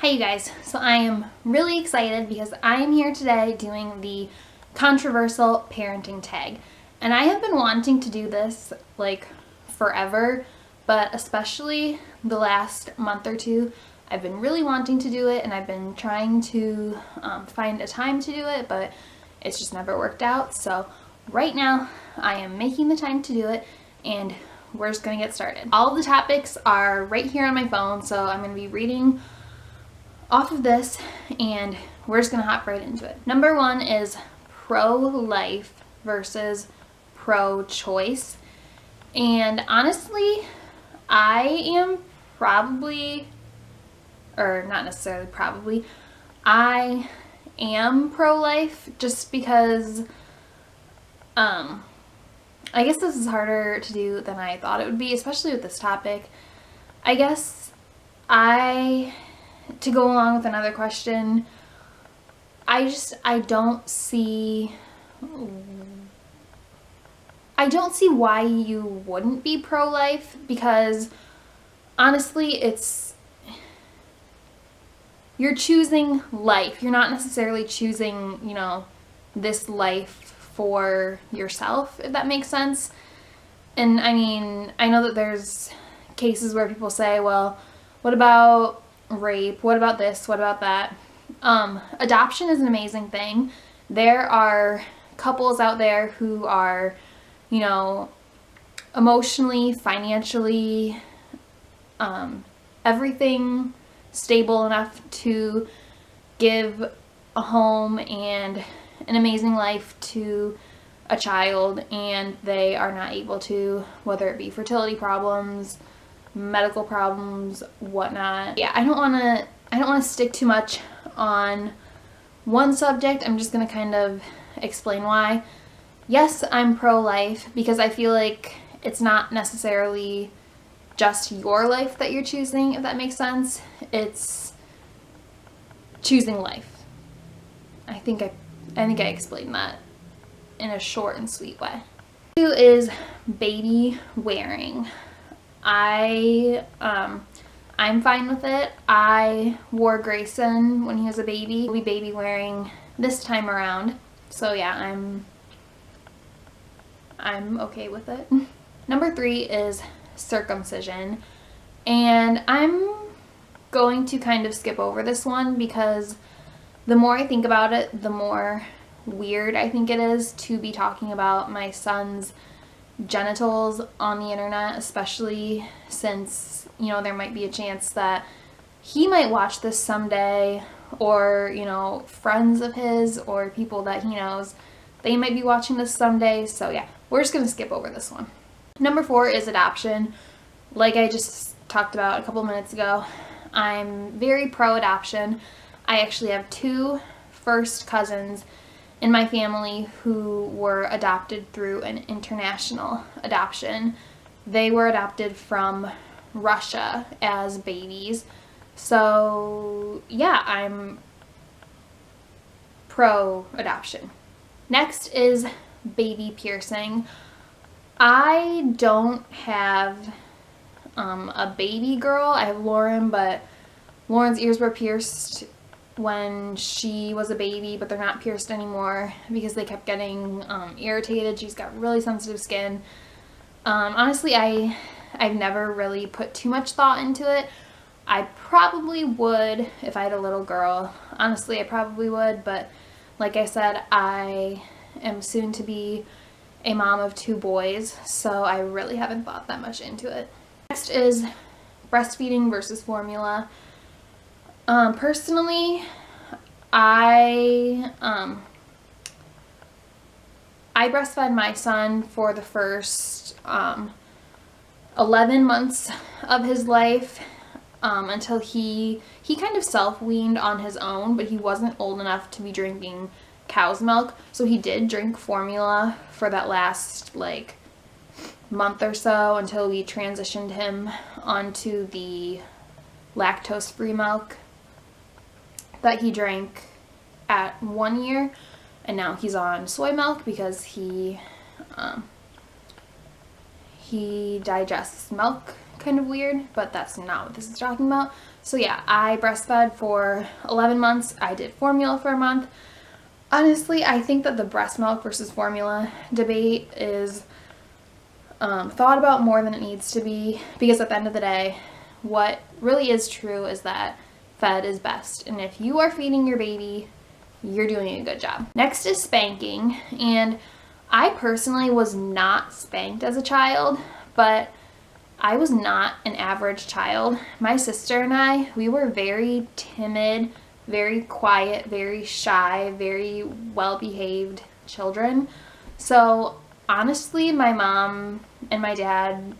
Hi you guys, so I am really excited because I am here today doing the controversial parenting tag. And I have been wanting to do this like forever, but especially the last month or two, I've been really wanting to do it and I've been trying to find a time to do it, but it's just never worked out. So right now I am making the time to do it and we're just gonna get started. All the topics are right here on my phone, so I'm gonna be reading off of this and we're just gonna hop right into it. Number one is pro-life versus pro-choice. And honestly, I am probably, or not necessarily probably, I am pro-life just because, I guess this is harder to do than I thought it would be, especially with this topic. I guess to go along with another question, I don't see why you wouldn't be pro-life, because honestly you're choosing life. You're not necessarily choosing, this life for yourself, if that makes sense. And I mean, I know that there's cases where people say, well, what about rape? What about this? What about that? Adoption is an amazing thing. There are couples out there who are, emotionally, financially, everything stable enough to give a home and an amazing life to a child, and they are not able to, whether it be fertility problems, medical problems, whatnot. Yeah, I don't want to stick too much on one subject. I'm just going to kind of explain why. Yes, I'm pro-life because I feel like it's not necessarily just your life that you're choosing, if that makes sense. It's choosing life. I think I explained that in a short and sweet way. Two is baby wearing. I'm fine with it. I wore Grayson when he was a baby. He'll be baby wearing this time around. So yeah, I'm okay with it. Number three is circumcision. And I'm going to kind of skip over this one because the more I think about it, the more weird I think it is to be talking about my son's genitals on the internet, especially since, there might be a chance that he might watch this someday, or, friends of his or people that he knows, they might be watching this someday. So yeah, we're just gonna skip over this one. Number four is adoption. Like I just talked about a couple minutes ago, I'm very pro-adoption. I actually have two first cousins in my family who were adopted through an international adoption. They were adopted from Russia as babies. So yeah, I'm pro-adoption. Next is baby piercing. I don't have a baby girl. I have Lauren, but Lauren's ears were pierced when she was a baby, but they're not pierced anymore because they kept getting irritated. She's got really sensitive skin. Honestly, I've never really put too much thought into it. I probably would if I had a little girl. Honestly, I probably would, but like I said, I am soon to be a mom of two boys, so I really haven't thought that much into it. Next is breastfeeding versus formula. Personally, I breastfed my son for the first 11 months of his life until he kind of self-weaned on his own, but he wasn't old enough to be drinking cow's milk, so he did drink formula for that last month or so until we transitioned him onto the lactose-free milk that he drank at 1 year, and now he's on soy milk because he digests milk kind of weird, but that's not what this is talking about. So yeah, I breastfed for 11 months. I did formula for a month. Honestly, I think that the breast milk versus formula debate is thought about more than it needs to be, because at the end of the day, what really is true is that fed is best. And if you are feeding your baby, you're doing a good job. Next is spanking. And I personally was not spanked as a child, but I was not an average child. My sister and I, we were very timid, very quiet, very shy, very well-behaved children. So honestly, my mom and my dad,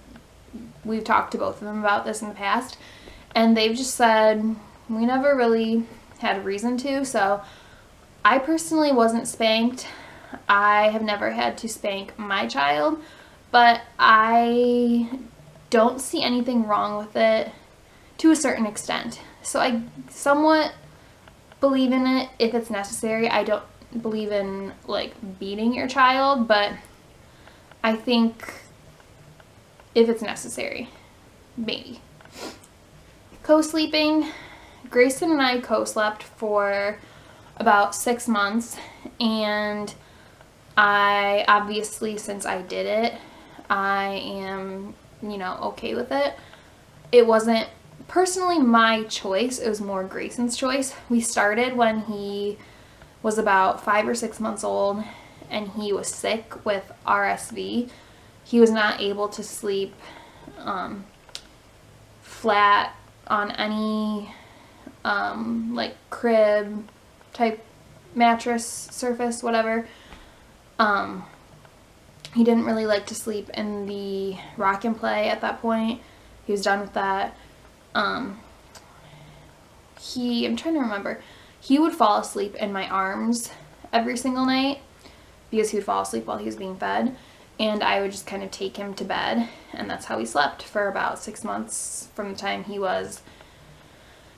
we've talked to both of them about this in the past, and they've just said we never really had a reason to. So I personally wasn't spanked. I have never had to spank my child, but I don't see anything wrong with it to a certain extent. So I somewhat believe in it if it's necessary. I don't believe in like beating your child, but I think if it's necessary, maybe. Co-sleeping. Grayson and I co-slept for about 6 months, and I obviously, since I did it, I am, okay with it. It wasn't personally my choice, it was more Grayson's choice. We started when he was about 5 or 6 months old, and he was sick with RSV. He was not able to sleep flat on any like crib type mattress surface, whatever. He didn't really like to sleep in the rock and play at that point. He was done with that. I'm trying to remember. He would fall asleep in my arms every single night because he would fall asleep while he was being fed, and I would just kind of take him to bed, and that's how he slept for about 6 months, from the time he was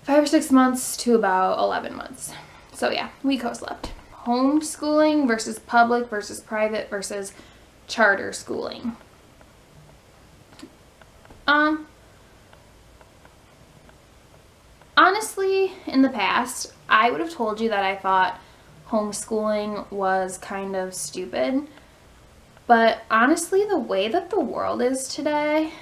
5 or 6 months to about 11 months. So yeah, we co-slept. Homeschooling versus public versus private versus charter schooling. Honestly, in the past, I would have told you that I thought homeschooling was kind of stupid. But honestly, the way that the world is today,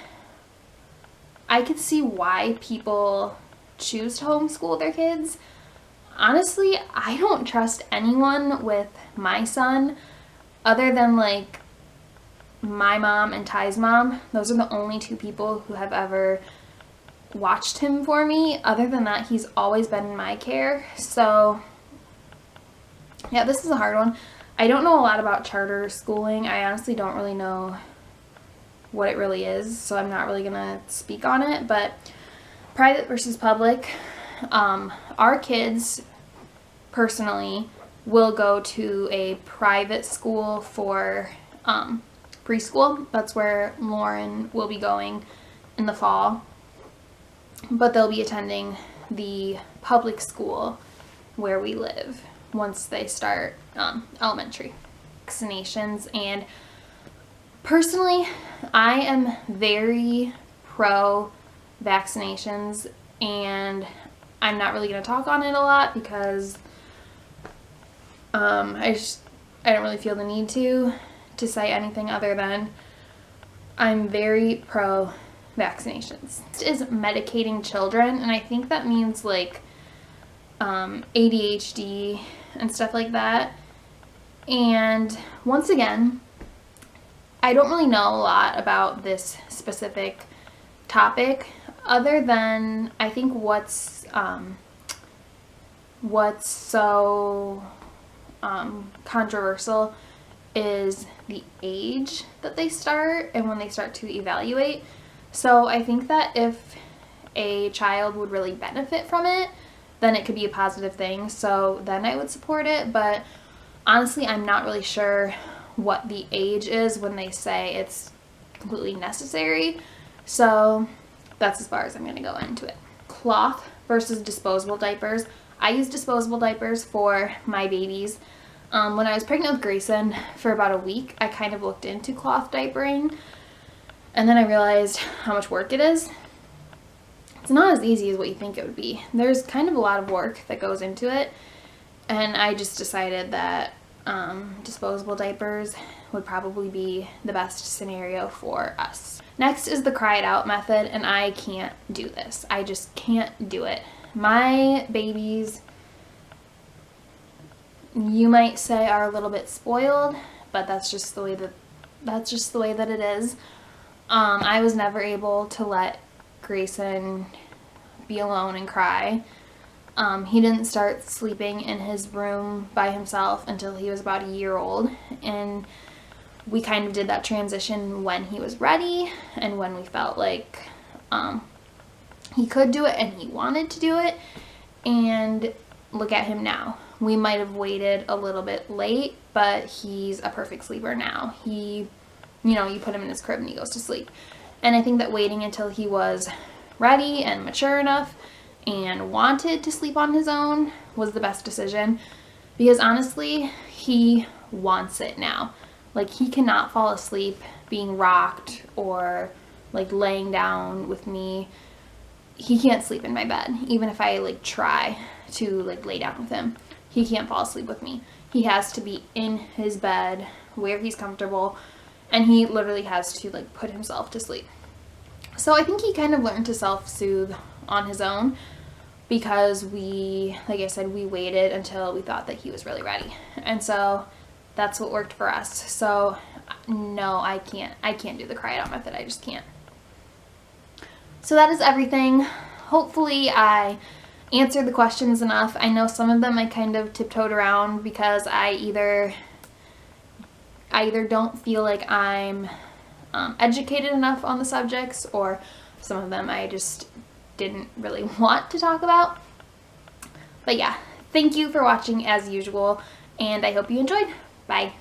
I could see why people choose to homeschool their kids. Honestly, I don't trust anyone with my son other than like my mom and Ty's mom. Those are the only two people who have ever watched him for me. Other than that, he's always been in my care. So yeah, this is a hard one. I don't know a lot about charter schooling. I honestly don't really know what it really is, so I'm not really gonna speak on it. But private versus public, our kids personally will go to a private school for preschool. That's where Lauren will be going in the fall, but they'll be attending the public school where we live once they start elementary. Vaccinations, and personally, I am very pro vaccinations, and I'm not really going to talk on it a lot because I don't really feel the need to say anything other than I'm very pro vaccinations. This is medicating children, and I think that means like ADHD and stuff like that. And once again, I don't really know a lot about this specific topic other than I think what's so controversial is the age that they start and when they start to evaluate. So I think that if a child would really benefit from it, then it could be a positive thing. So then I would support it. But honestly, I'm not really sure what the age is when they say it's completely necessary. So that's as far as I'm going to go into it. Cloth versus disposable diapers. I use disposable diapers for my babies. When I was pregnant with Grayson for about a week, I kind of looked into cloth diapering. And then I realized how much work it is. It's not as easy as what you think it would be. There's kind of a lot of work that goes into it, and I just decided that disposable diapers would probably be the best scenario for us. Next is the cry it out method, and I can't do this. I just can't do it. My babies, you might say, are a little bit spoiled, but that's just the way that it is. I was never able to let Grayson be alone and cry. He didn't start sleeping in his room by himself until he was about a year old, and we kind of did that transition when he was ready and when we felt like he could do it and he wanted to do it. And look at him now. We might have waited a little bit late, but he's a perfect sleeper now. He, you put him in his crib and he goes to sleep. And I think that waiting until he was ready and mature enough and wanted to sleep on his own was the best decision, because honestly, he wants it now. Like, he cannot fall asleep being rocked or like laying down with me. He can't sleep in my bed, even if I like try to like lay down with him. He can't fall asleep with me. He has to be in his bed where he's comfortable, and he literally has to like put himself to sleep. So I think he kind of learned to self-soothe on his own, because like I said, we waited until we thought that he was really ready. And so that's what worked for us. So no, I can't do the cry it out method. I just can't. So that is everything. Hopefully I answered the questions enough. I know some of them I kind of tiptoed around because I either don't feel like I'm educated enough on the subjects, or some of them I just didn't really want to talk about. But yeah, thank you for watching as usual, and I hope you enjoyed. Bye.